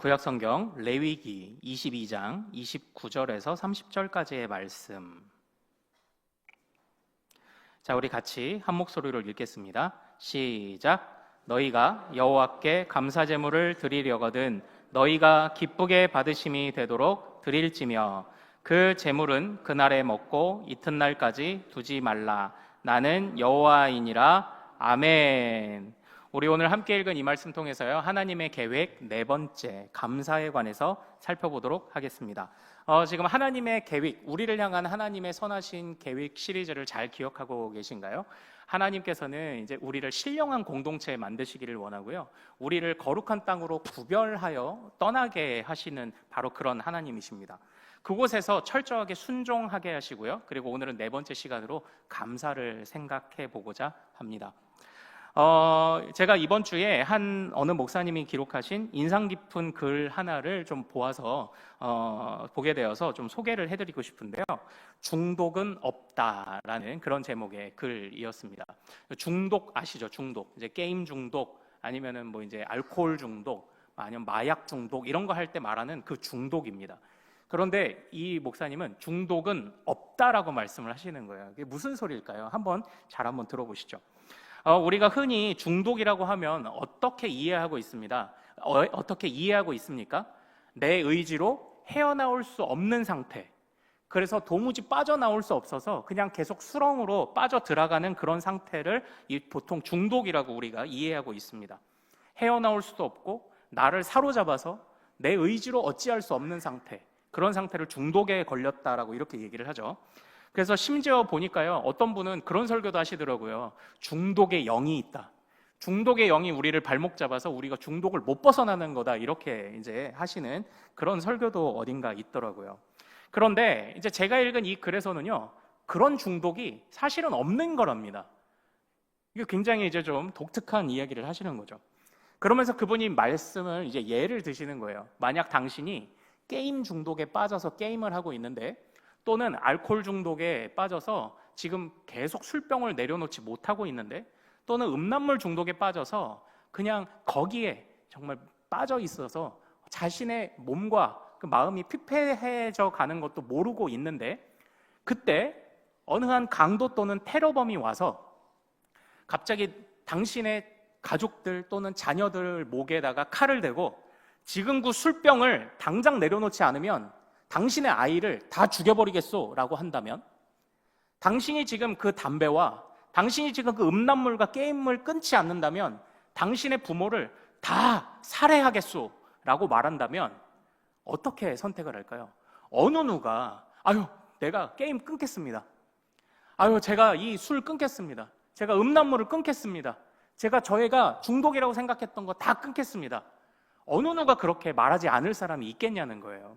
구약성경 레위기 22장 29절에서 30절까지의 말씀. 자, 우리 같이 한 목소리로 읽겠습니다. 시작. 너희가 여호와께 감사 제물을 드리려거든 너희가 기쁘게 받으심이 되도록 드릴지며 그 제물은 그날에 먹고 이튿날까지 두지 말라. 나는 여호와이니라. 아멘. 우리 오늘 함께 읽은 이 말씀 통해서요, 하나님의 계획 네 번째, 감사에 관해서 살펴보도록 하겠습니다. 지금 하나님의 계획, 우리를 향한 하나님의 선하신 계획 시리즈를 잘 기억하고 계신가요? 하나님께서는 이제 우리를 신령한 공동체에 만드시기를 원하고요, 우리를 거룩한 땅으로 구별하여 떠나게 하시는 바로 그런 하나님이십니다. 그곳에서 철저하게 순종하게 하시고요, 그리고 오늘은 네 번째 시간으로 감사를 생각해 보고자 합니다. 제가 이번 주에 어느 목사님이 기록하신 인상 깊은 글 하나를 좀 보아서 보게 되어서 좀 소개를 해드리고 싶은데요. 중독은 없다라는 그런 제목의 글이었습니다. 중독 아시죠? 중독. 이제 게임 중독, 아니면은 뭐 이제 알코올 중독, 아니면 마약 중독, 이런 거 할 때 말하는 그 중독입니다. 그런데 이 목사님은 중독은 없다라고 말씀을 하시는 거예요. 이게 무슨 소리일까요? 한번 들어보시죠. 우리가 흔히 중독이라고 하면 어떻게 이해하고 있습니다? 어떻게 이해하고 있습니까? 내 의지로 헤어나올 수 없는 상태, 그래서 도무지 빠져나올 수 없어서 그냥 계속 수렁으로 빠져들어가는 그런 상태를 보통 중독이라고 우리가 이해하고 있습니다. 헤어나올 수도 없고 나를 사로잡아서 내 의지로 어찌할 수 없는 상태, 그런 상태를 중독에 걸렸다라고 이렇게 얘기를 하죠. 그래서 심지어 보니까요, 어떤 분은 그런 설교도 하시더라고요. 중독의 영이 있다. 중독의 영이 우리를 발목 잡아서 우리가 중독을 못 벗어나는 거다, 이렇게 이제 하시는 그런 설교도 어딘가 있더라고요. 그런데 이제 제가 읽은 이 글에서는요, 그런 중독이 사실은 없는 거랍니다. 이게 굉장히 이제 좀 독특한 이야기를 하시는 거죠. 그러면서 그분이 말씀을 이제 예를 드시는 거예요. 만약 당신이 게임 중독에 빠져서 게임을 하고 있는데, 또는 알코올 중독에 빠져서 지금 계속 술병을 내려놓지 못하고 있는데, 또는 음란물 중독에 빠져서 그냥 거기에 정말 빠져 있어서 자신의 몸과 그 마음이 피폐해져 가는 것도 모르고 있는데, 그때 어느 한 강도 또는 테러범이 와서 갑자기 당신의 가족들 또는 자녀들 목에다가 칼을 대고 지금 그 술병을 당장 내려놓지 않으면 당신의 아이를 다 죽여버리겠소 라고 한다면, 당신이 지금 그 담배와 당신이 지금 그 음란물과 게임을 끊지 않는다면 당신의 부모를 다 살해하겠소 라고 말한다면 어떻게 선택을 할까요? 어느 누가 내가 게임 끊겠습니다, 제가 이 술 끊겠습니다, 제가 음란물을 끊겠습니다, 저희가 중독이라고 생각했던 거 다 끊겠습니다, 어느 누가 그렇게 말하지 않을 사람이 있겠냐는 거예요.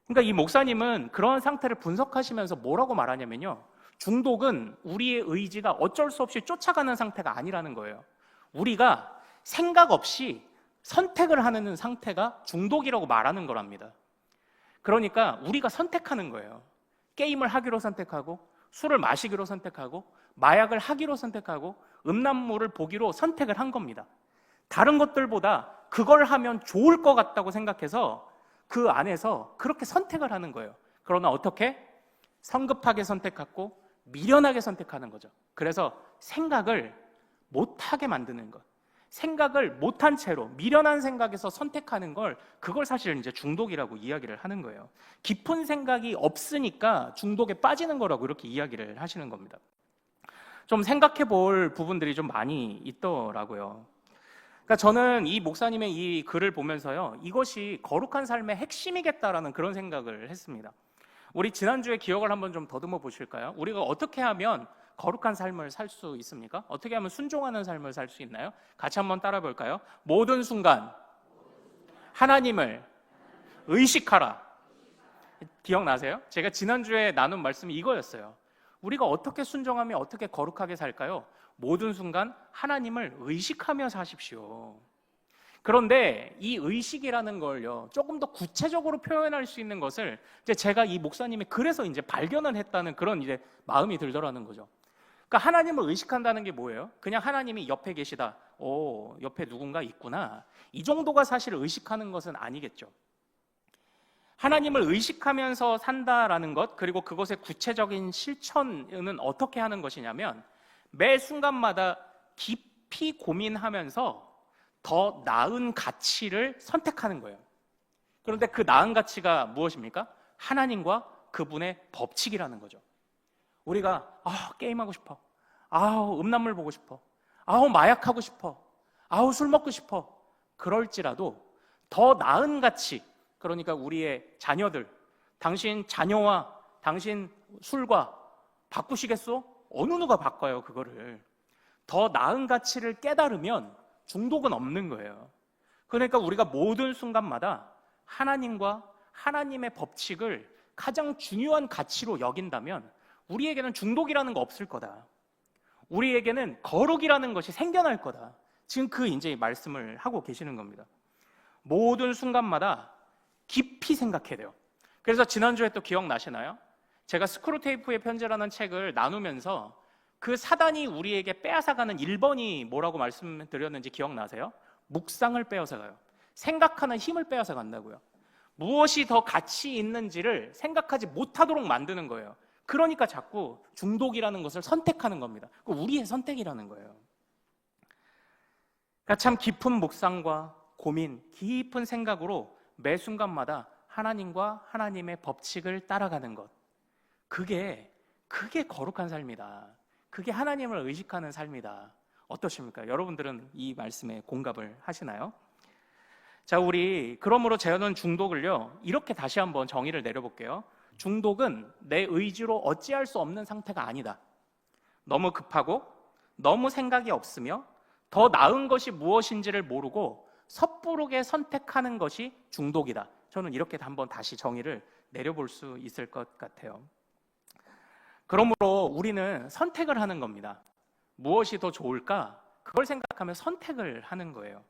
그러니까 이 목사님은 그런 상태를 분석하시면서 뭐라고 말하냐면요, 중독은 우리의 의지가 어쩔 수 없이 쫓아가는 상태가 아니라는 거예요. 우리가 생각 없이 선택을 하는 상태가 중독이라고 말하는 거랍니다. 그러니까 우리가 선택하는 거예요. 게임을 하기로 선택하고, 술을 마시기로 선택하고, 마약을 하기로 선택하고, 음란물을 보기로 선택을 한 겁니다. 다른 것들보다 그걸 하면 좋을 것 같다고 생각해서 그 안에서 그렇게 선택을 하는 거예요. 그러나 어떻게? 성급하게 선택하고 미련하게 선택하는 거죠. 그래서 생각을 못하게 만드는 것, 생각을 못한 채로 미련한 생각에서 선택하는 그걸 사실 이제 중독이라고 이야기를 하는 거예요. 깊은 생각이 없으니까 중독에 빠지는 거라고 이렇게 이야기를 하시는 겁니다. 좀 생각해 볼 부분들이 좀 많이 있더라고요. 그러니까 저는 이 목사님의 이 글을 보면서요, 이것이 거룩한 삶의 핵심이겠다라는 그런 생각을 했습니다. 우리 지난주에 기억을 한번 좀 더듬어 보실까요? 우리가 어떻게 하면 거룩한 삶을 살 수 있습니까? 어떻게 하면 순종하는 삶을 살 수 있나요? 같이 한번 따라 볼까요? 모든 순간 하나님을 의식하라. 기억나세요? 제가 지난주에 나눈 말씀이 이거였어요. 우리가 어떻게 순종하며 어떻게 거룩하게 살까요? 모든 순간 하나님을 의식하며 사십시오. 그런데 이 의식이라는 걸요, 조금 더 구체적으로 표현할 수 있는 것을 이제 제가 이 목사님의 글에서 이제 발견을 했다는 그런 이제 마음이 들더라는 거죠. 그러니까 하나님을 의식한다는 게 뭐예요? 그냥 하나님이 옆에 계시다. 옆에 누군가 있구나. 이 정도가 사실 의식하는 것은 아니겠죠. 하나님을 의식하면서 산다라는 것, 그리고 그것의 구체적인 실천은 어떻게 하는 것이냐면 매 순간마다 깊이 고민하면서 더 나은 가치를 선택하는 거예요. 그런데 그 나은 가치가 무엇입니까? 하나님과 그분의 법칙이라는 거죠. 우리가 게임하고 싶어, 음란물 보고 싶어, 마약하고 싶어, 술 먹고 싶어, 그럴지라도 더 나은 가치, 그러니까 우리의 자녀들, 당신 자녀와 당신 술과 바꾸시겠소? 어느 누가 바꿔요 그거를. 더 나은 가치를 깨달으면 중독은 없는 거예요. 그러니까 우리가 모든 순간마다 하나님과 하나님의 법칙을 가장 중요한 가치로 여긴다면 우리에게는 중독이라는 거 없을 거다. 우리에게는 거룩이라는 것이 생겨날 거다. 지금 이제 말씀을 하고 계시는 겁니다. 모든 순간마다 깊이 생각해야 돼요. 그래서 지난주에 또 기억나시나요? 제가 스크루테이프의 편지라는 책을 나누면서 그 사단이 우리에게 빼앗아가는 1번이 뭐라고 말씀드렸는지 기억나세요? 묵상을 빼앗아가요. 생각하는 힘을 빼앗아간다고요. 무엇이 더 가치 있는지를 생각하지 못하도록 만드는 거예요. 그러니까 자꾸 중독이라는 것을 선택하는 겁니다. 우리의 선택이라는 거예요. 그러니까 참 깊은 묵상과 고민, 깊은 생각으로 매 순간마다 하나님과 하나님의 법칙을 따라가는 것, 그게 거룩한 삶이다. 그게 하나님을 의식하는 삶이다. 어떠십니까? 여러분들은 이 말씀에 공감을 하시나요? 자, 우리 그러므로 저는 중독을요, 이렇게 다시 한번 정의를 내려볼게요. 중독은 내 의지로 어찌할 수 없는 상태가 아니다. 너무 급하고 너무 생각이 없으며 더 나은 것이 무엇인지를 모르고 섣부르게 선택하는 것이 중독이다. 저는 이렇게 한번 다시 정의를 내려볼 수 있을 것 같아요. 그러므로 우리는 선택을 하는 겁니다. 무엇이 더 좋을까? 그걸 생각하며 선택을 하는 거예요.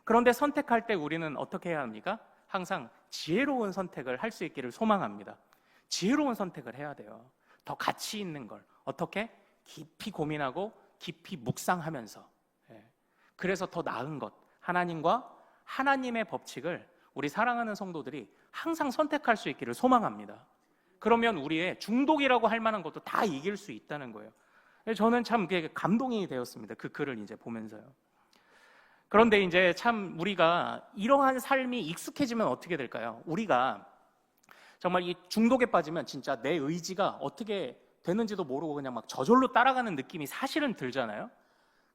그런데 선택할 때 우리는 어떻게 해야 합니까? 항상 지혜로운 선택을 할 수 있기를 소망합니다. 지혜로운 선택을 해야 돼요. 더 가치 있는 걸 어떻게? 깊이 고민하고 깊이 묵상하면서. 그래서 더 나은 것, 하나님과 하나님의 법칙을 우리 사랑하는 성도들이 항상 선택할 수 있기를 소망합니다. 그러면 우리의 중독이라고 할 만한 것도 다 이길 수 있다는 거예요. 저는 참 감동이 되었습니다. 그 글을 이제 보면서요. 그런데 이제 참 우리가 이러한 삶이 익숙해지면 어떻게 될까요? 우리가 정말 이 중독에 빠지면 진짜 내 의지가 어떻게 되는지도 모르고 그냥 막 저절로 따라가는 느낌이 사실은 들잖아요.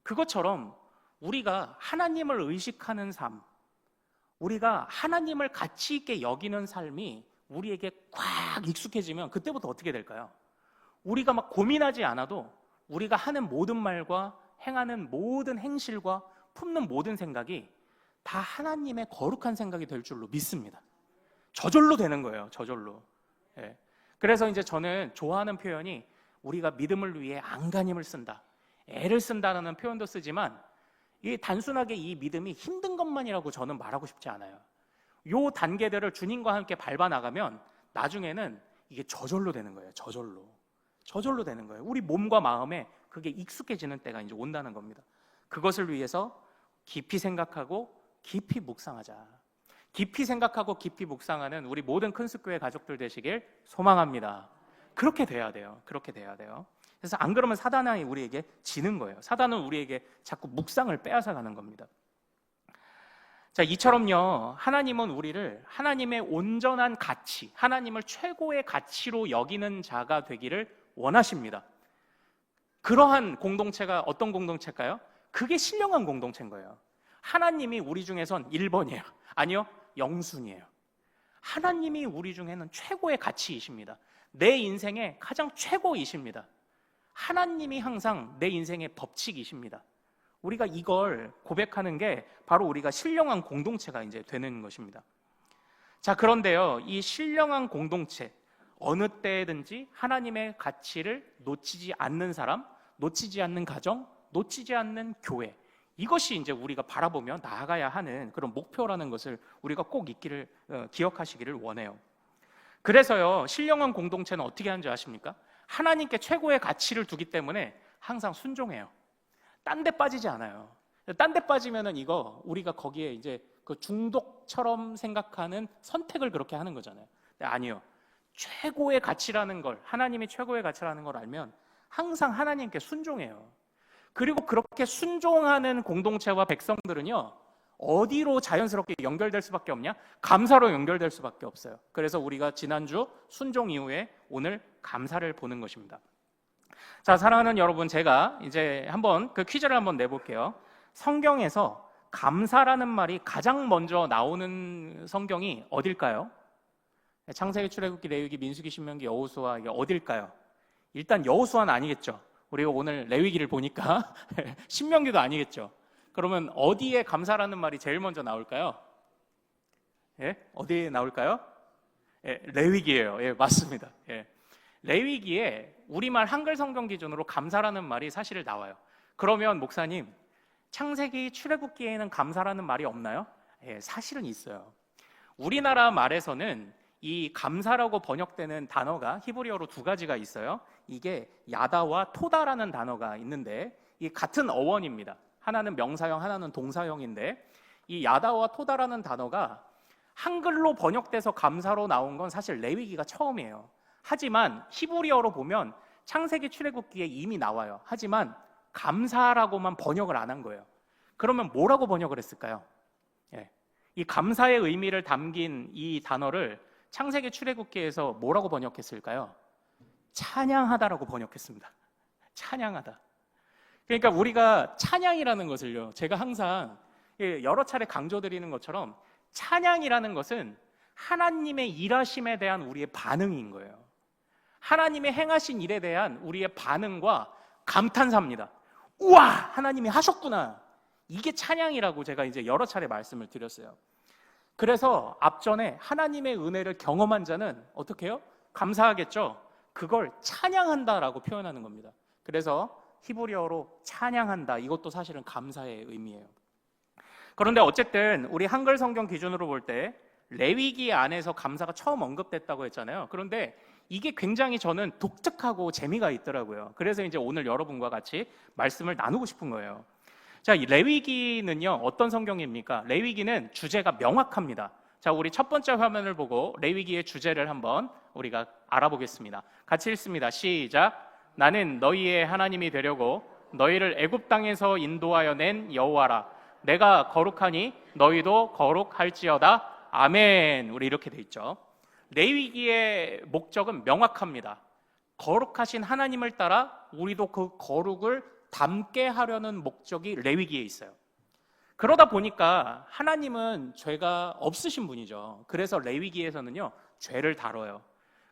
그것처럼 우리가 하나님을 의식하는 삶, 우리가 하나님을 가치 있게 여기는 삶이 우리에게 꽉 익숙해지면 그때부터 어떻게 될까요? 우리가 막 고민하지 않아도 우리가 하는 모든 말과 행하는 모든 행실과 품는 모든 생각이 다 하나님의 거룩한 생각이 될 줄로 믿습니다. 저절로 되는 거예요. 저절로. 그래서 이제 저는 좋아하는 표현이 우리가 믿음을 위해 안간힘을 쓴다, 애를 쓴다라는 표현도 쓰지만 이 단순하게 이 믿음이 힘든 것만이라고 저는 말하고 싶지 않아요. 요 단계들을 주님과 함께 밟아 나가면 나중에는 이게 저절로 되는 거예요. 저절로 되는 거예요. 우리 몸과 마음에 그게 익숙해지는 때가 이제 온다는 겁니다. 그것을 위해서 깊이 생각하고 깊이 묵상하자. 깊이 생각하고 깊이 묵상하는 우리 모든 큰숲교회 가족들 되시길 소망합니다. 그렇게 돼야 돼요. 그래서 안 그러면 사단이 우리에게 지는 거예요. 사단은 우리에게 자꾸 묵상을 빼앗아가는 겁니다. 자, 이처럼요, 하나님은 우리를 하나님의 온전한 가치, 하나님을 최고의 가치로 여기는 자가 되기를 원하십니다. 그러한 공동체가 어떤 공동체일까요? 그게 신령한 공동체인 거예요. 하나님이 우리 중에선 1번이에요. 아니요, 0순위예요. 하나님이 우리 중에는 최고의 가치이십니다. 내 인생의 가장 최고이십니다. 하나님이 항상 내 인생의 법칙이십니다. 우리가 이걸 고백하는 게 바로 우리가 신령한 공동체가 이제 되는 것입니다. 자, 그런데요, 이 신령한 공동체, 어느 때든지 하나님의 가치를 놓치지 않는 사람, 놓치지 않는 가정, 놓치지 않는 교회, 이것이 이제 우리가 바라보며 나아가야 하는 그런 목표라는 것을 우리가 꼭 기억하시기를 원해요. 그래서요, 신령한 공동체는 어떻게 하는지 아십니까? 하나님께 최고의 가치를 두기 때문에 항상 순종해요. 딴 데 빠지지 않아요. 딴 데 빠지면은 이거 우리가 거기에 이제 그 중독처럼 생각하는 선택을 그렇게 하는 거잖아요. 근데 아니요. 최고의 가치라는 걸, 하나님이 최고의 가치라는 걸 알면 항상 하나님께 순종해요. 그리고 그렇게 순종하는 공동체와 백성들은요, 어디로 자연스럽게 연결될 수밖에 없냐? 감사로 연결될 수밖에 없어요. 그래서 우리가 지난주 순종 이후에 오늘 감사를 보는 것입니다. 자, 사랑하는 여러분, 제가 이제 한번 그 퀴즈를 한번 내볼게요. 성경에서 감사라는 말이 가장 먼저 나오는 성경이 어딜까요? 창세기, 출애굽기, 레위기, 민수기, 신명기, 여호수아, 이게 어딜까요? 일단 여호수아는 아니겠죠. 우리가 오늘 레위기를 보니까 신명기도 아니겠죠. 그러면 어디에 감사라는 말이 제일 먼저 나올까요? 예? 어디에 나올까요? 예, 레위기예요. 예, 맞습니다. 예. 레위기에 우리말 한글 성경 기준으로 감사라는 말이 사실 나와요. 그러면 목사님, 창세기, 출애굽기에는 감사라는 말이 없나요? 예, 사실은 있어요. 우리나라 말에서는 이 감사라고 번역되는 단어가 히브리어로 두 가지가 있어요. 이게 야다와 토다라는 단어가 있는데 이 같은 어원입니다. 하나는 명사형, 하나는 동사형인데 이 야다와 토다라는 단어가 한글로 번역돼서 감사로 나온 건 사실 레위기가 처음이에요. 하지만 히브리어로 보면 창세기, 출애굽기에 이미 나와요. 하지만 감사라고만 번역을 안 한 거예요. 그러면 뭐라고 번역을 했을까요? 예. 이 감사의 의미를 담긴 이 단어를 창세기, 출애굽기에서 뭐라고 번역했을까요? 찬양하다라고 번역했습니다. 찬양하다. 그러니까 우리가 찬양이라는 것을요, 제가 항상 여러 차례 강조드리는 것처럼 찬양이라는 것은 하나님의 일하심에 대한 우리의 반응인 거예요. 하나님의 행하신 일에 대한 우리의 반응과 감탄사입니다. 우와! 하나님이 하셨구나. 이게 찬양이라고 제가 이제 여러 차례 말씀을 드렸어요. 그래서 앞전에 하나님의 은혜를 경험한 자는 어떻게 해요? 감사하겠죠? 그걸 찬양한다라고 표현하는 겁니다. 그래서 히브리어로 찬양한다, 이것도 사실은 감사의 의미예요. 그런데 어쨌든 우리 한글 성경 기준으로 볼 때 레위기 안에서 감사가 처음 언급됐다고 했잖아요. 그런데 이게 굉장히 저는 독특하고 재미가 있더라고요. 그래서 이제 오늘 여러분과 같이 말씀을 나누고 싶은 거예요. 자, 이 레위기는요, 어떤 성경입니까? 레위기는 주제가 명확합니다. 자, 우리 첫 번째 화면을 보고 레위기의 주제를 한번 우리가 알아보겠습니다. 같이 읽습니다. 시작. 나는 너희의 하나님이 되려고 너희를 애굽 땅에서 인도하여 낸 여호와라. 내가 거룩하니 너희도 거룩할지어다. 아멘. 우리 이렇게 돼 있죠. 레위기의 목적은 명확합니다. 거룩하신 하나님을 따라 우리도 그 거룩을 담게 하려는 목적이 레위기에 있어요. 그러다 보니까 하나님은 죄가 없으신 분이죠. 그래서 레위기에서는요, 죄를 다뤄요.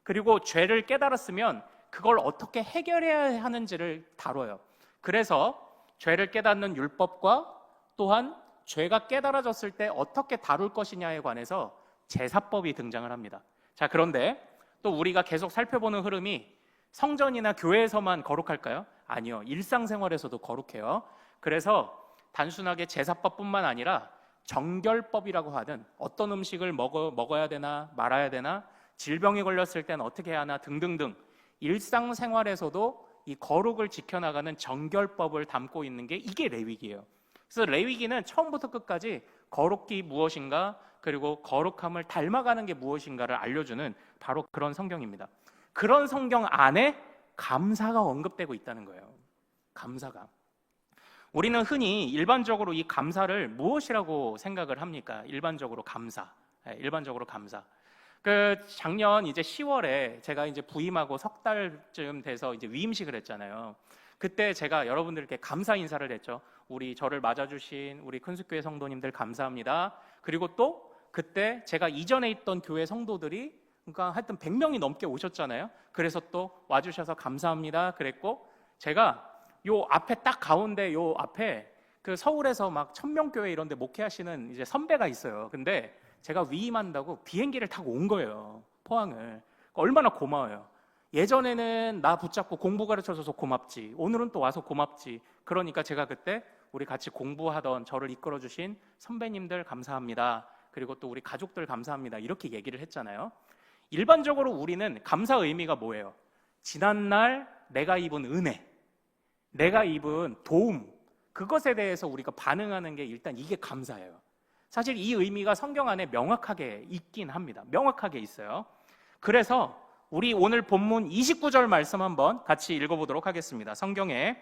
그리고 죄를 깨달았으면 그걸 어떻게 해결해야 하는지를 다뤄요. 그래서 죄를 깨닫는 율법과 또한 죄가 깨달아졌을 때 어떻게 다룰 것이냐에 관해서 제사법이 등장을 합니다. 자, 그런데 또 우리가 계속 살펴보는 흐름이 성전이나 교회에서만 거룩할까요? 아니요. 일상생활에서도 거룩해요. 그래서 단순하게 제사법뿐만 아니라 정결법이라고 하는 어떤 음식을 먹어야 되나 말아야 되나, 질병이 걸렸을 땐 어떻게 해야 하나 등등등 일상생활에서도 이 거룩을 지켜나가는 정결법을 담고 있는 게 이게 레위기예요. 그래서 레위기는 처음부터 끝까지 거룩이 무엇인가, 그리고 거룩함을 닮아가는 게 무엇인가를 알려주는 바로 그런 성경입니다. 그런 성경 안에 감사가 언급되고 있다는 거예요. 감사가. 우리는 흔히 일반적으로 이 감사를 무엇이라고 생각을 합니까? 일반적으로 감사. 일반적으로 감사. 그 작년 이제 10월에 제가 이제 부임하고 석 달쯤 돼서 이제 위임식을 했잖아요. 그때 제가 여러분들께 감사 인사를 했죠. 우리 저를 맞아주신 우리 큰숙교회 성도님들 감사합니다. 그리고 또 그때 제가 이전에 있던 교회 성도들이 그러니까 하여튼 100명이 넘게 오셨잖아요. 그래서 또 와주셔서 감사합니다 그랬고, 제가 요 앞에 딱 가운데 요 앞에 그 서울에서 막 1000명 교회 이런 데 목회하시는 이제 선배가 있어요. 근데 제가 위임한다고 비행기를 타고 온 거예요. 포항을. 얼마나 고마워요. 예전에는 나 붙잡고 공부 가르쳐줘서 고맙지, 오늘은 또 와서 고맙지. 그러니까 제가 그때 우리 같이 공부하던 저를 이끌어주신 선배님들 감사합니다. 그리고 또 우리 가족들 감사합니다. 이렇게 얘기를 했잖아요. 일반적으로 우리는 감사 의미가 뭐예요? 지난날 내가 입은 은혜, 내가 입은 도움, 그것에 대해서 우리가 반응하는 게 일단 이게 감사예요. 사실 이 의미가 성경 안에 명확하게 있긴 합니다. 명확하게 있어요. 그래서 우리 오늘 본문 29절 말씀 한번 같이 읽어보도록 하겠습니다. 성경에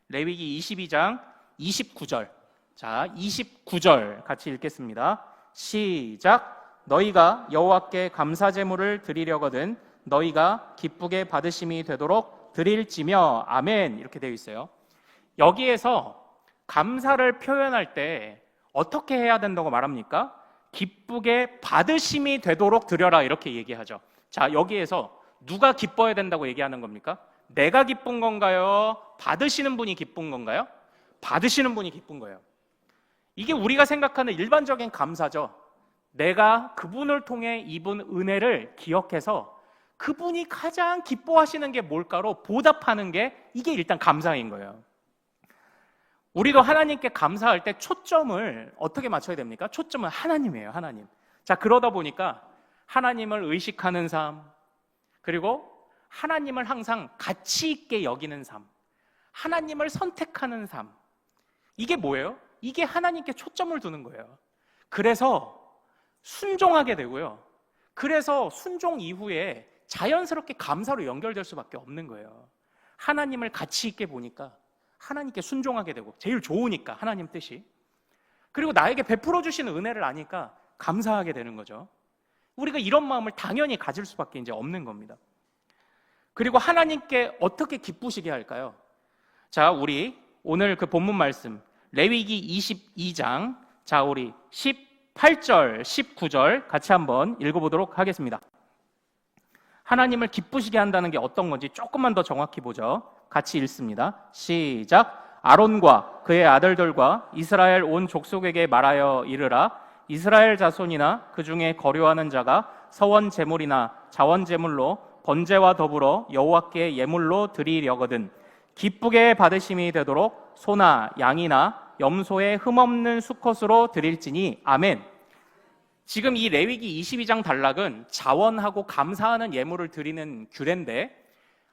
레위기 22장 29절. 자, 29절 같이 읽겠습니다. 시작. 너희가 여호와께 감사 제물을 드리려거든 너희가 기쁘게 받으심이 되도록 드릴지며. 아멘. 이렇게 되어 있어요. 여기에서 감사를 표현할 때 어떻게 해야 된다고 말합니까? 기쁘게 받으심이 되도록 드려라, 이렇게 얘기하죠. 자, 여기에서 누가 기뻐야 된다고 얘기하는 겁니까? 내가 기쁜 건가요? 받으시는 분이 기쁜 건가요? 받으시는 분이 기쁜 거예요. 이게 우리가 생각하는 일반적인 감사죠. 내가 그분을 통해 입은 은혜를 기억해서 그분이 가장 기뻐하시는 게 뭘까로 보답하는 게 이게 일단 감사인 거예요. 우리도 하나님께 감사할 때 초점을 어떻게 맞춰야 됩니까? 초점은 하나님이에요. 하나님. 자, 그러다 보니까 하나님을 의식하는 삶, 그리고 하나님을 항상 가치 있게 여기는 삶, 하나님을 선택하는 삶, 이게 뭐예요? 이게 하나님께 초점을 두는 거예요. 그래서 순종하게 되고요. 그래서 순종 이후에 자연스럽게 감사로 연결될 수밖에 없는 거예요. 하나님을 가치 있게 보니까 하나님께 순종하게 되고, 제일 좋으니까 하나님 뜻이, 그리고 나에게 베풀어 주시는 은혜를 아니까 감사하게 되는 거죠. 우리가 이런 마음을 당연히 가질 수밖에 이제 없는 겁니다. 그리고 하나님께 어떻게 기쁘시게 할까요? 자, 우리 오늘 그 본문 말씀 레위기 22장, 자, 우리 18절, 19절 같이 한번 읽어보도록 하겠습니다. 하나님을 기쁘시게 한다는 게 어떤 건지 조금만 더 정확히 보죠. 같이 읽습니다. 시작. 아론과 그의 아들들과 이스라엘 온 족속에게 말하여 이르라. 이스라엘 자손이나 그 중에 거류하는 자가 서원 제물이나 자원 제물로 번제와 더불어 여호와께 예물로 드리려거든 기쁘게 받으심이 되도록 소나 양이나 염소의 흠없는 수컷으로 드릴지니. 아멘. 지금 이 레위기 22장 단락은 자원하고 감사하는 예물을 드리는 규례인데,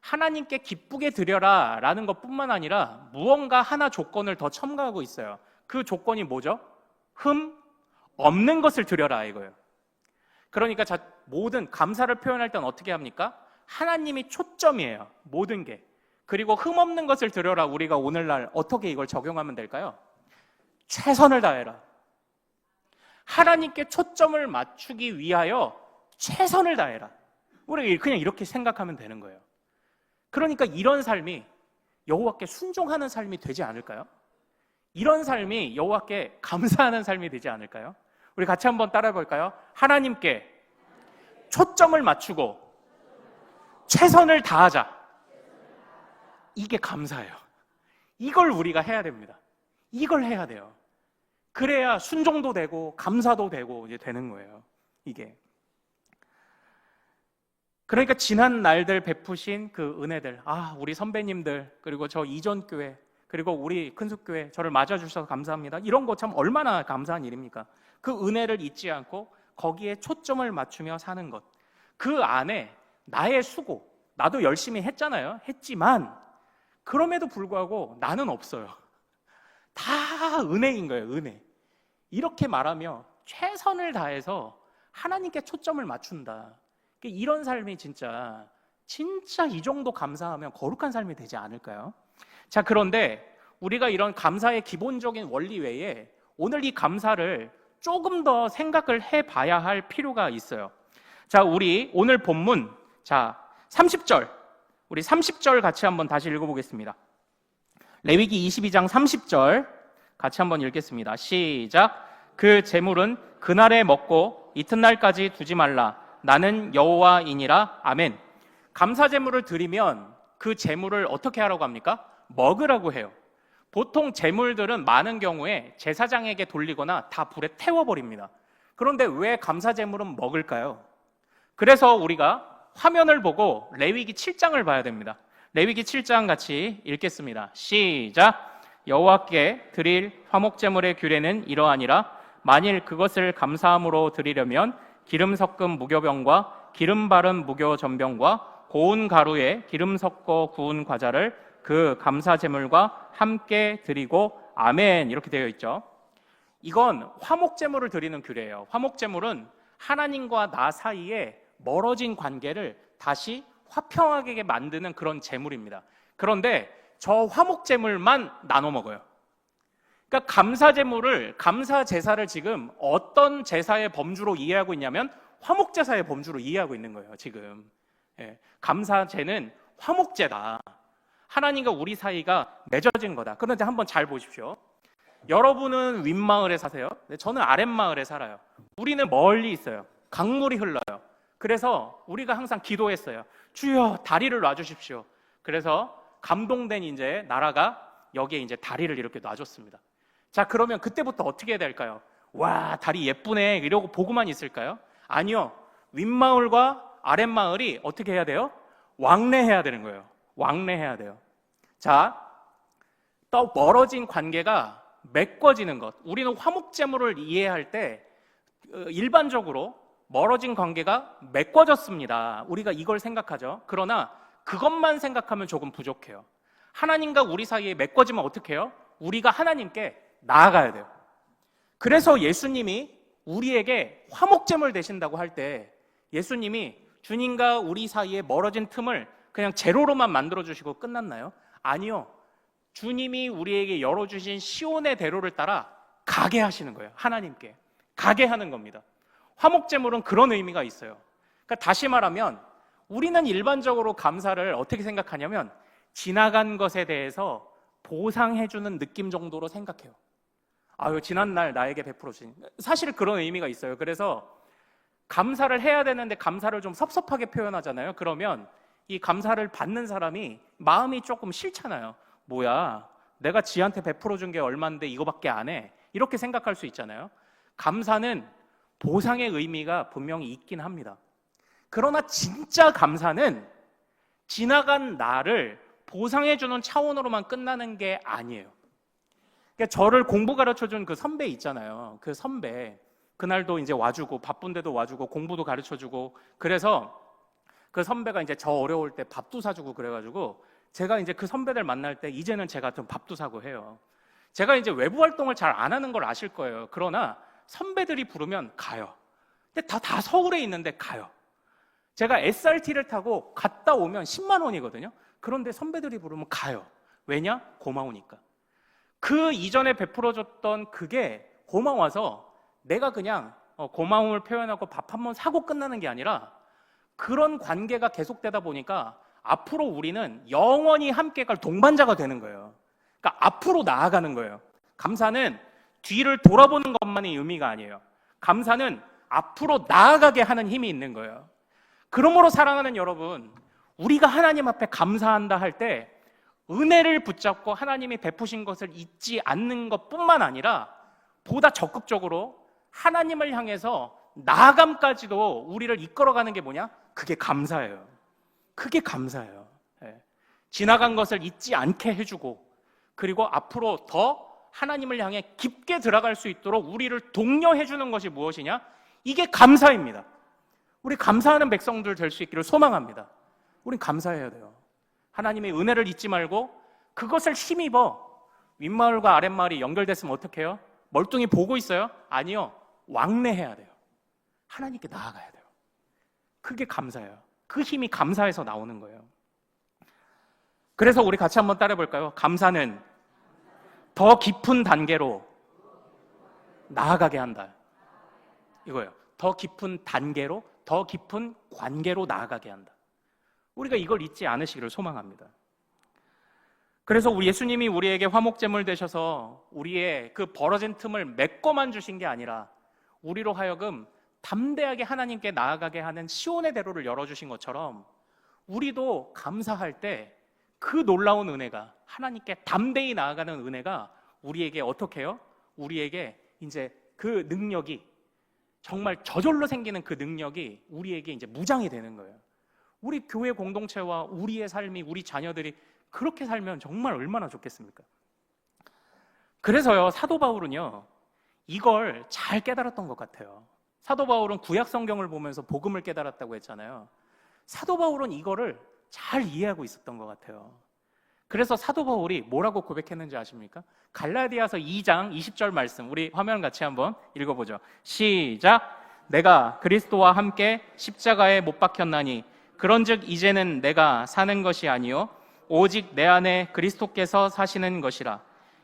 하나님께 기쁘게 드려라 라는 것뿐만 아니라 무언가 하나 조건을 더 첨가하고 있어요. 그 조건이 뭐죠? 흠 없는 것을 드려라, 이거예요. 그러니까 모든 감사를 표현할 때는 어떻게 합니까? 하나님이 초점이에요, 모든 게. 그리고 흠 없는 것을 드려라, 우리가 오늘날 어떻게 이걸 적용하면 될까요? 최선을 다해라. 하나님께 초점을 맞추기 위하여 최선을 다해라. 우리가 그냥 이렇게 생각하면 되는 거예요. 그러니까 이런 삶이 여호와께 순종하는 삶이 되지 않을까요? 이런 삶이 여호와께 감사하는 삶이 되지 않을까요? 우리 같이 한번 따라해 볼까요? 하나님께 초점을 맞추고 최선을 다하자. 이게 감사예요. 이걸 우리가 해야 됩니다. 이걸 해야 돼요. 그래야 순종도 되고 감사도 되고 이제 되는 거예요. 이게. 그러니까 지난 날들 베푸신 그 은혜들, 우리 선배님들, 그리고 저 이전 교회, 그리고 우리 큰숙교회 저를 맞아주셔서 감사합니다. 이런 거 참 얼마나 감사한 일입니까? 그 은혜를 잊지 않고 거기에 초점을 맞추며 사는 것, 그 안에 나의 수고, 나도 열심히 했잖아요. 했지만 그럼에도 불구하고 나는 없어요. 다 은혜인 거예요. 은혜. 이렇게 말하며 최선을 다해서 하나님께 초점을 맞춘다. 이런 삶이 진짜 이 정도 감사하면 거룩한 삶이 되지 않을까요? 자, 그런데 우리가 이런 감사의 기본적인 원리 외에 오늘 이 감사를 조금 더 생각을 해봐야 할 필요가 있어요. 자, 우리 오늘 본문, 자, 30절, 우리 30절 같이 한번 다시 읽어보겠습니다. 레위기 22장 30절 같이 한번 읽겠습니다. 시작. 그 제물은 그날에 먹고 이튿날까지 두지 말라. 나는 여호와이니라. 아멘. 감사 제물을 드리면 그 제물을 어떻게 하라고 합니까? 먹으라고 해요. 보통 제물들은 많은 경우에 제사장에게 돌리거나 다 불에 태워버립니다. 그런데 왜 감사 제물은 먹을까요? 그래서 우리가 화면을 보고 레위기 7장을 봐야 됩니다. 레위기 7장 같이 읽겠습니다. 시작. 여호와께 드릴 화목 제물의 규례는 이러하니라. 만일 그것을 감사함으로 드리려면 기름 섞은 무교병과 기름 바른 무교 전병과 고운 가루에 기름 섞어 구운 과자를 그 감사 제물과 함께 드리고 아멘 이렇게 되어 있죠. 이건 화목 제물을 드리는 규례예요. 화목 제물은 하나님과 나 사이에 멀어진 관계를 다시 화평하게 만드는 그런 제물입니다. 그런데 저 화목 제물만 나눠 먹어요. 그러니까 감사 제물을, 감사 제사를 지금 어떤 제사의 범주로 이해하고 있냐면 화목 제사의 범주로 이해하고 있는 거예요. 지금 감사제는 화목제다. 하나님과 우리 사이가 맺어진 거다. 그런데 한번 잘 보십시오. 여러분은 윗마을에 사세요. 저는 아랫마을에 살아요. 우리는 멀리 있어요. 강물이 흘러요. 그래서 우리가 항상 기도했어요. 주여 다리를 놔주십시오. 그래서 감동된 이제 나라가 여기에 이제 다리를 이렇게 놔줬습니다. 자, 그러면 그때부터 어떻게 해야 될까요? 와, 다리 예쁘네 이러고 보고만 있을까요? 아니요. 윗마을과 아랫마을이 어떻게 해야 돼요? 왕래해야 되는 거예요. 왕래해야 돼요. 자, 또 멀어진 관계가 메꿔지는 것. 우리는 화목제물을 이해할 때 일반적으로 멀어진 관계가 메꿔졌습니다. 우리가 이걸 생각하죠. 그러나 그것만 생각하면 조금 부족해요. 하나님과 우리 사이에 메꿔지면 어떻게 해요? 우리가 하나님께 나아가야 돼요. 그래서 예수님이 우리에게 화목제물 되신다고 할 때 예수님이 주님과 우리 사이에 멀어진 틈을 그냥 제로로만 만들어주시고 끝났나요? 아니요. 주님이 우리에게 열어주신 시온의 대로를 따라 가게 하시는 거예요. 하나님께 가게 하는 겁니다. 화목제물은 그런 의미가 있어요. 그러니까 다시 말하면 우리는 일반적으로 감사를 어떻게 생각하냐면 지나간 것에 대해서 보상해주는 느낌 정도로 생각해요. 아유, 지난날 나에게 베풀어 주신, 사실 그런 의미가 있어요. 그래서 감사를 해야 되는데 감사를 좀 섭섭하게 표현하잖아요. 그러면 이 감사를 받는 사람이 마음이 조금 싫잖아요. 뭐야, 내가 지한테 베풀어 준 게 얼만데 이거밖에 안 해, 이렇게 생각할 수 있잖아요. 감사는 보상의 의미가 분명히 있긴 합니다. 그러나 진짜 감사는 지나간 나를 보상해주는 차원으로만 끝나는 게 아니에요. 그러니까 저를 공부 가르쳐준 그 선배 있잖아요. 그 선배, 그날도 이제 와주고 바쁜데도 와주고 공부도 가르쳐주고, 그래서 그 선배가 이제 저 어려울 때 밥도 사주고 그래가지고 제가 이제 그 선배들 만날 때 이제는 제가 좀 밥도 사고 해요. 제가 이제 외부 활동을 잘 안 하는 걸 아실 거예요. 그러나 선배들이 부르면 가요. 근데 다 서울에 있는데 가요. 제가 SRT를 타고 갔다 오면 10만 원이거든요. 그런데 선배들이 부르면 가요. 왜냐? 고마우니까. 그 이전에 베풀어줬던 그게 고마워서 내가 그냥 고마움을 표현하고 밥 한 번 사고 끝나는 게 아니라 그런 관계가 계속되다 보니까 앞으로 우리는 영원히 함께 갈 동반자가 되는 거예요. 그러니까 앞으로 나아가는 거예요. 감사는 뒤를 돌아보는 것만의 의미가 아니에요. 감사는 앞으로 나아가게 하는 힘이 있는 거예요. 그러므로 사랑하는 여러분, 우리가 하나님 앞에 감사한다 할 때 은혜를 붙잡고 하나님이 베푸신 것을 잊지 않는 것뿐만 아니라 보다 적극적으로 하나님을 향해서 나아감까지도 우리를 이끌어가는 게 뭐냐? 그게 감사예요. 그게 감사예요. 지나간 것을 잊지 않게 해주고, 그리고 앞으로 더 하나님을 향해 깊게 들어갈 수 있도록 우리를 독려해주는 것이 무엇이냐? 이게 감사입니다. 우리 감사하는 백성들 될 수 있기를 소망합니다. 우린 감사해야 돼요. 하나님의 은혜를 잊지 말고 그것을 힘입어. 윗마을과 아랫마을이 연결됐으면 어떻게 해요? 멀뚱히 보고 있어요? 아니요. 왕래해야 돼요. 하나님께 나아가야 돼요. 그게 감사예요. 그 힘이 감사에서 나오는 거예요. 그래서 우리 같이 한번 따라해 볼까요? 감사는 더 깊은 단계로 나아가게 한다. 이거예요. 더 깊은 단계로, 더 깊은 관계로 나아가게 한다. 우리가 이걸 잊지 않으시기를 소망합니다. 그래서 우리 예수님이 우리에게 화목제물 되셔서 우리의 그 벌어진 틈을 메꿔만 주신 게 아니라 우리로 하여금 담대하게 하나님께 나아가게 하는 시온의 대로를 열어주신 것처럼 우리도 감사할 때 그 놀라운 은혜가, 하나님께 담대히 나아가는 은혜가 우리에게 어떻게 해요? 우리에게 이제 그 능력이, 정말 저절로 생기는 그 능력이 우리에게 이제 무장이 되는 거예요. 우리 교회 공동체와 우리의 삶이, 우리 자녀들이 그렇게 살면 정말 얼마나 좋겠습니까? 그래서요, 사도 바울은요, 이걸 잘 깨달았던 것 같아요. 사도 바울은 구약 성경을 보면서 복음을 깨달았다고 했잖아요. 사도 바울은 이거를 잘 이해하고 있었던 것 같아요. 그래서 사도 바울이 뭐라고 고백했는지 아십니까? 갈라디아서 2장 20절 말씀, 우리 화면 같이 한번 읽어보죠. 시작. 내가 그리스도와 함께 십자가에 못 박혔나니 그런즉 이제는 내가 사는 것이 아니요 오직 내 안에 그리스도께서 사시는 것이라.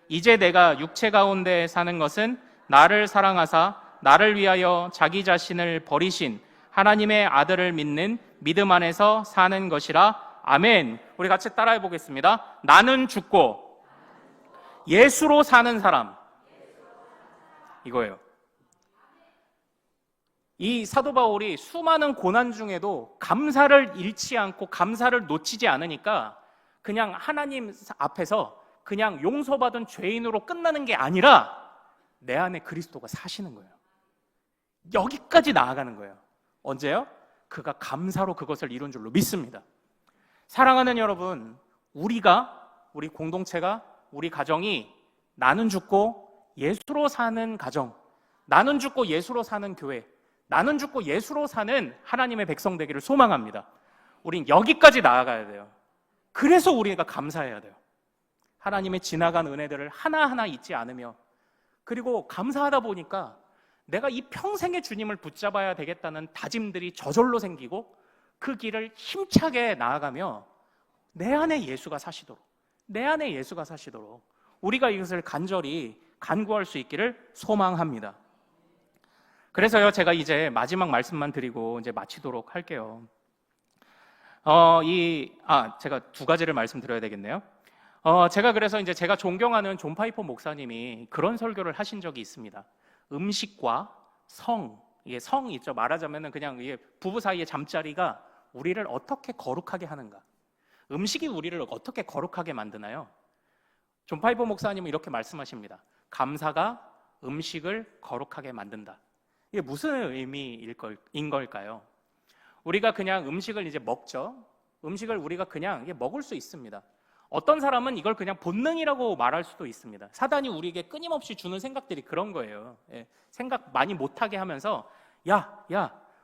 이제 내가 육체 가운데 사는 것은 나를 사랑하사 나를 위하여 자기 자신을 버리신 하나님의 아들을 믿는 믿음 안에서 사는 것이라. 아멘. 우리 같이 따라해 보겠습니다. 나는 죽고 예수로 사는 사람. 이거예요. 이 사도 바울이 수많은 고난 중에도 감사를 잃지 않고 감사를 놓치지 않으니까 그냥 하나님 앞에서 그냥 용서받은 죄인으로 끝나는 게 아니라 내 안에 그리스도가 사시는 거예요. 여기까지 나아가는 거예요. 언제요? 그가 감사로 그것을 이룬 줄로 믿습니다. 사랑하는 여러분, 우리 공동체가, 우리 가정이 나는 죽고 예수로 사는 가정, 나는 죽고 예수로 사는 교회, 나는 죽고 예수로 사는 하나님의 백성 되기를 소망합니다. 우린 여기까지 나아가야 돼요. 그래서 우리가 감사해야 돼요. 하나님의 지나간 은혜들을 하나하나 잊지 않으며, 그리고 감사하다 보니까 내가 이 평생의 주님을 붙잡아야 되겠다는 다짐들이 저절로 생기고 그 길을 힘차게 나아가며 내 안에 예수가 사시도록, 내 안에 예수가 사시도록 우리가 이것을 간절히 간구할 수 있기를 소망합니다. 그래서요, 제가 이제 마지막 말씀만 드리고 이제 마치도록 할게요. 제가 두 가지를 말씀드려야 되겠네요. 제가 그래서 이제 제가 존경하는 존 파이퍼 목사님이 그런 설교를 하신 적이 있습니다. 음식과 성, 이게 성 있죠. 말하자면은 그냥 이게 부부 사이의 잠자리가 우리를 어떻게 거룩하게 하는가? 음식이 우리를 어떻게 거룩하게 만드나요? 존 파이퍼 목사님은 이렇게 말씀하십니다. 감사가 음식을 거룩하게 만든다. 이게 무슨 의미인 걸까요? 우리가 그냥 음식을 이제 먹죠. 음식을 우리가 그냥 이게 먹을 수 있습니다. 어떤 사람은 이걸 그냥 본능이라고 말할 수도 있습니다. 사단이 우리에게 끊임없이 주는 생각들이 그런 거예요. 생각 많이 못하게 하면서 야,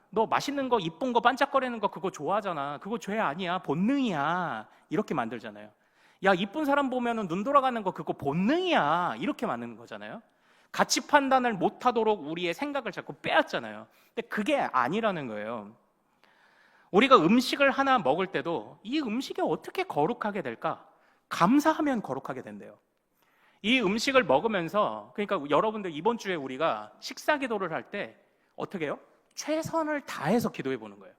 너 맛있는 거, 이쁜 거, 반짝거리는 거 그거 좋아하잖아. 그거 죄 아니야. 본능이야. 이렇게 만들잖아요. 야, 이쁜 사람 보면은 눈 돌아가는 거 그거 본능이야. 이렇게 만드는 거잖아요. 가치 판단을 못하도록 우리의 생각을 자꾸 빼앗잖아요. 근데 그게 아니라는 거예요. 우리가 음식을 하나 먹을 때도 이 음식이 어떻게 거룩하게 될까? 감사하면 거룩하게 된대요. 이 음식을 먹으면서, 그러니까 여러분들 이번 주에 우리가 식사 기도를 할 때 어떻게 해요? 최선을 다해서 기도해 보는 거예요.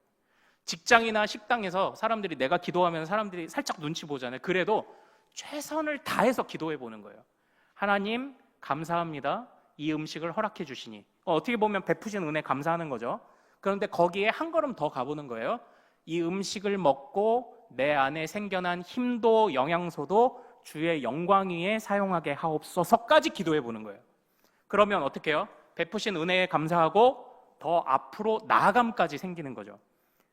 직장이나 식당에서 사람들이 내가 기도하면 사람들이 살짝 눈치 보잖아요. 그래도 최선을 다해서 기도해 보는 거예요. 하나님 감사합니다. 이 음식을 허락해 주시니. 어떻게 보면 베푸신 은혜 감사하는 거죠. 그런데 거기에 한 걸음 더 가보는 거예요. 이 음식을 먹고 내 안에 생겨난 힘도 영양소도 주의 영광 위에 사용하게 하옵소서까지 기도해 보는 거예요. 그러면 어떻게 해요? 베푸신 은혜에 감사하고 더 앞으로 나아감까지 생기는 거죠.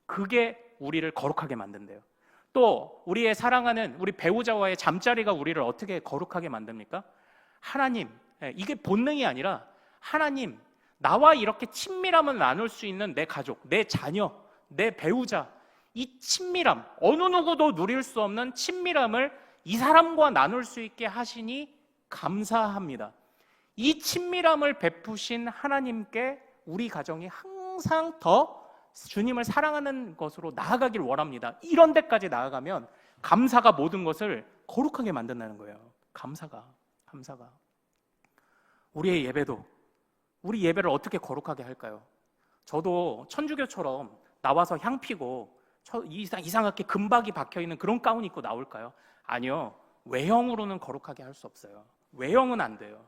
그게 우리를 거룩하게 만든대요. 또 우리의 사랑하는 우리 배우자와의 잠자리가 우리를 어떻게 거룩하게 만듭니까? 하나님, 이게 본능이 아니라 하나님, 나와 이렇게 친밀함을 나눌 수 있는 내 가족, 내 자녀, 내 배우자, 이 친밀함, 어느 누구도 누릴 수 없는 친밀함을 이 사람과 나눌 수 있게 하시니 감사합니다. 이 친밀함을 베푸신 하나님께 우리 가정이 항상 더 주님을 사랑하는 것으로 나아가길 원합니다. 이런 데까지 나아가면 감사가 모든 것을 거룩하게 만든다는 거예요. 감사가. 우리의 예배도, 우리 예배를 어떻게 거룩하게 할까요? 저도 천주교처럼 나와서 향 피고 이상하게 금박이 박혀있는 그런 가운 입고 나올까요? 아니요. 외형으로는 거룩하게 할 수 없어요. 외형은 안 돼요.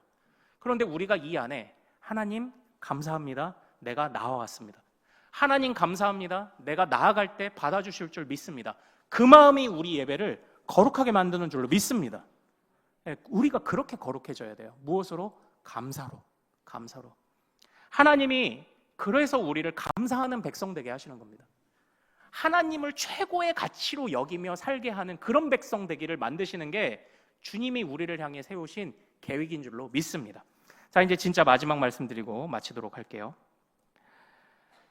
그런데 우리가 이 안에 하나님 감사합니다. 내가 나와왔습니다. 하나님 감사합니다. 내가 나아갈 때 받아주실 줄 믿습니다. 그 마음이 우리 예배를 거룩하게 만드는 줄로 믿습니다. 우리가 그렇게 거룩해져야 돼요. 무엇으로? 감사로. 하나님이 그래서 우리를 감사하는 백성 되게 하시는 겁니다. 하나님을 최고의 가치로 여기며 살게 하는 그런 백성 되기를 만드시는 게 주님이 우리를 향해 세우신 계획인 줄로 믿습니다. 자, 이제 진짜 마지막 말씀드리고 마치도록 할게요.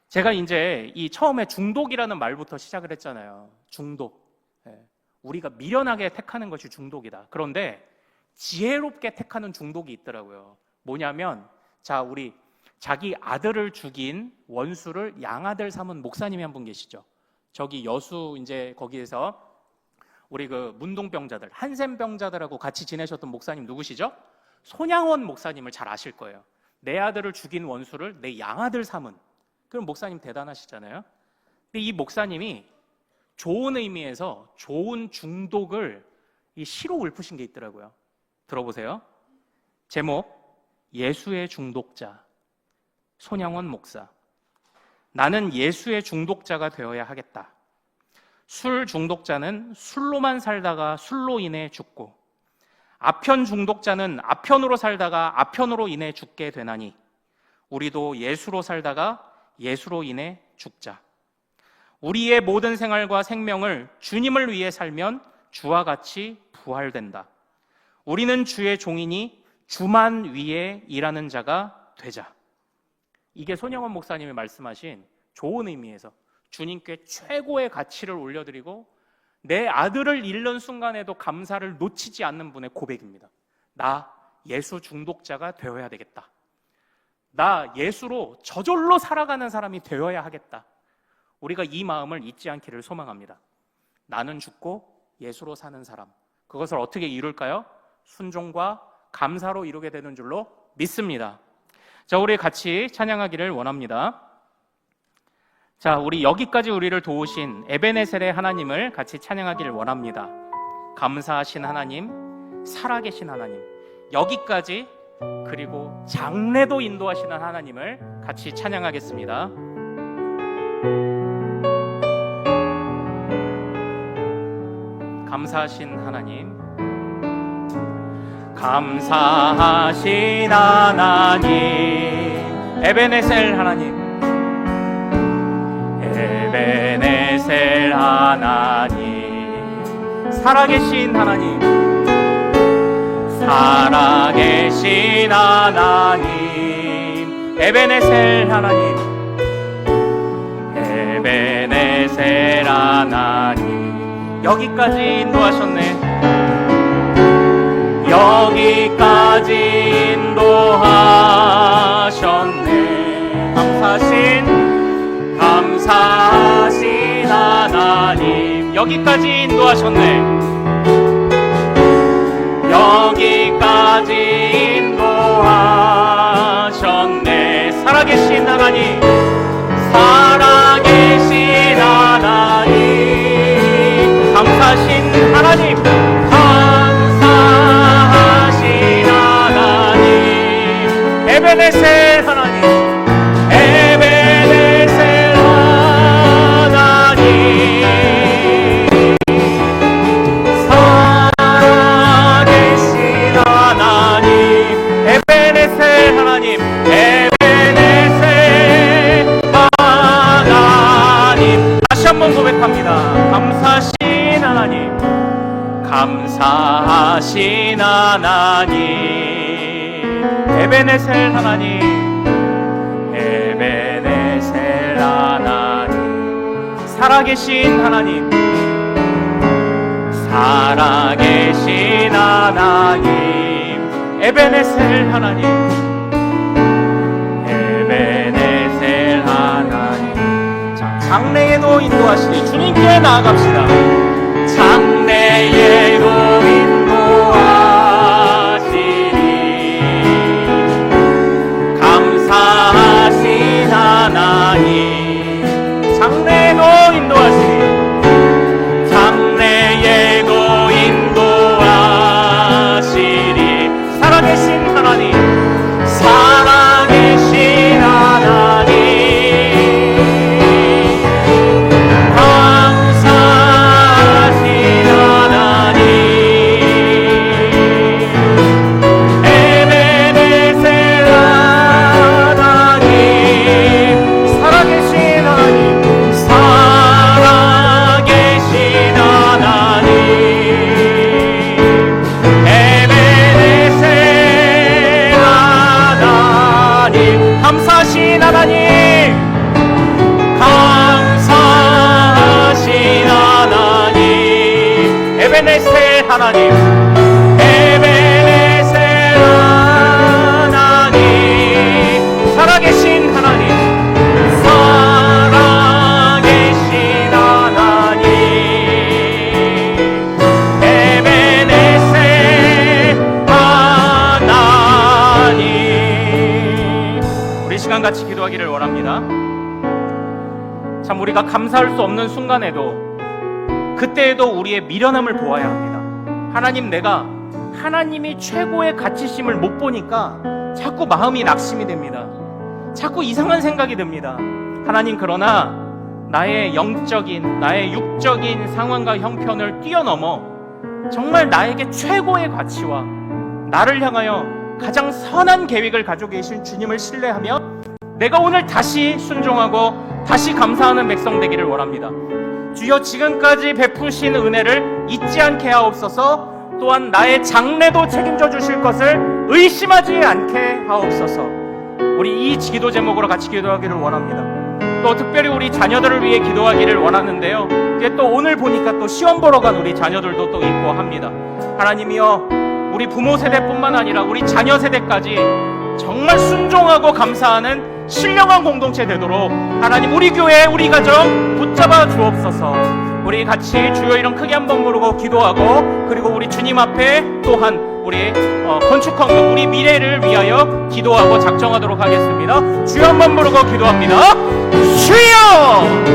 제가 이제 이 처음에 중독이라는 말부터 시작을 했잖아요. 중독. 우리가 미련하게 택하는 것이 중독이다. 그런데 지혜롭게 택하는 중독이 있더라고요. 뭐냐면, 자, 우리 자기 아들을 죽인 원수를 양아들 삼은 목사님이 한 분 계시죠. 저기 여수 이제 거기에서 우리 그 문둥병자들, 한센병자들하고 같이 지내셨던 목사님 누구시죠? 손양원 목사님을 잘 아실 거예요. 내 아들을 죽인 원수를 내 양아들 삼은. 그럼 목사님 대단하시잖아요. 근데 이 목사님이 좋은 의미에서 좋은 중독을 이 시로 읊으신 게 있더라고요. 들어보세요. 제목, 예수의 중독자, 손양원 목사. 나는 예수의 중독자가 되어야 하겠다. 술 중독자는 술로만 살다가 술로 인해 죽고, 아편 중독자는 아편으로 살다가 아편으로 인해 죽게 되나니 우리도 예수로 살다가 예수로 인해 죽자. 우리의 모든 생활과 생명을 주님을 위해 살면 주와 같이 부활된다. 우리는 주의 종이니 주만 위에 일하는 자가 되자. 이게 손영원 목사님이 말씀하신 좋은 의미에서 주님께 최고의 가치를 올려드리고 내 아들을 잃는 순간에도 감사를 놓치지 않는 분의 고백입니다. 나 예수 중독자가 되어야 되겠다. 나 예수로 저절로 살아가는 사람이 되어야 하겠다. 우리가 이 마음을 잊지 않기를 소망합니다. 나는 죽고 예수로 사는 사람, 그것을 어떻게 이룰까요? 순종과 감사로 이루게 되는 줄로 믿습니다. 자, 우리 같이 찬양하기를 원합니다. 자, 우리 여기까지 우리를 도우신 에베네셀의 하나님을 같이 찬양하기를 원합니다. 감사하신 하나님, 살아계신 하나님, 여기까지 그리고 장래도 인도하시는 하나님을 같이 찬양하겠습니다. 감사하신 하나님, 감사하신 하나님, 에베네셀 하나님, 에베네셀 하나님, 살아계신 하나님, 살아계신 하나님, 에베네셀 하나님, 에베네셀 하나님, 여기까지 인도하셨네. 여기까지 인도하셨네. 감사하신 하나님, 여기까지 인도하셨네. 여기까지 인도하셨네. 살아계신 하나님, 살아계신 하나님, 감사하신 하나님, 감사하신 하나님, 에베네셀 하나님, 에베네셀 하나님, 살아계신 하나님, 에베네셀 하나님, 에베네셀 하나님. 다시 한번 고백합니다. 감사하신 하나님, 감사하신 하나님, 에베네셀 하나님, 에베네셀 하나님, 살아계신 하나님, 살아계신 하나님, 에베네셀 하나님, 에베네셀 하나님. 자, 장래에도 인도하시니 주님께 나아갑시다. 장래에도 인도하시니 감사하신 하나님, 장래에도 인도하시니, 장래에도 인도하시니, 살아계신 하나님, 살아계신 하나님, 감사 에베네셀 하나님, 에베네셀 하나님, 살아계신 하나님, 살아계신 하나님, 에베네셀 하나님. 우리 시간 같이 기도하기를 원합니다. 참 우리가 감사할 수 없는 순간에도, 그때에도 우리의 미련함을 보아야 합니다. 하나님, 내가 하나님이 최고의 가치심을 못 보니까 자꾸 마음이 낙심이 됩니다. 자꾸 이상한 생각이 듭니다. 하나님, 그러나 나의 영적인, 나의 육적인 상황과 형편을 뛰어넘어 정말 나에게 최고의 가치와 나를 향하여 가장 선한 계획을 가지고 계신 주님을 신뢰하며 내가 오늘 다시 순종하고 다시 감사하는 백성 되기를 원합니다. 주여, 지금까지 베푸신 은혜를 잊지 않게 하옵소서. 또한 나의 장래도 책임져 주실 것을 의심하지 않게 하옵소서. 우리 이 기도 제목으로 같이 기도하기를 원합니다. 또 특별히 우리 자녀들을 위해 기도하기를 원하는데요, 이제 또 오늘 보니까 또 시험 보러 간 우리 자녀들도 또 있고 합니다. 하나님이여, 우리 부모 세대뿐만 아니라 우리 자녀 세대까지 정말 순종하고 감사하는 신령한 공동체 되도록 하나님, 우리 교회, 우리 가정 붙잡아 주옵소서. 우리 같이 주여 이름 크게 한번 부르고 기도하고, 그리고 우리 주님 앞에 또한 우리 건축헌금, 우리 미래를 위하여 기도하고 작정하도록 하겠습니다. 주여 한번 부르고 기도합니다. 주여!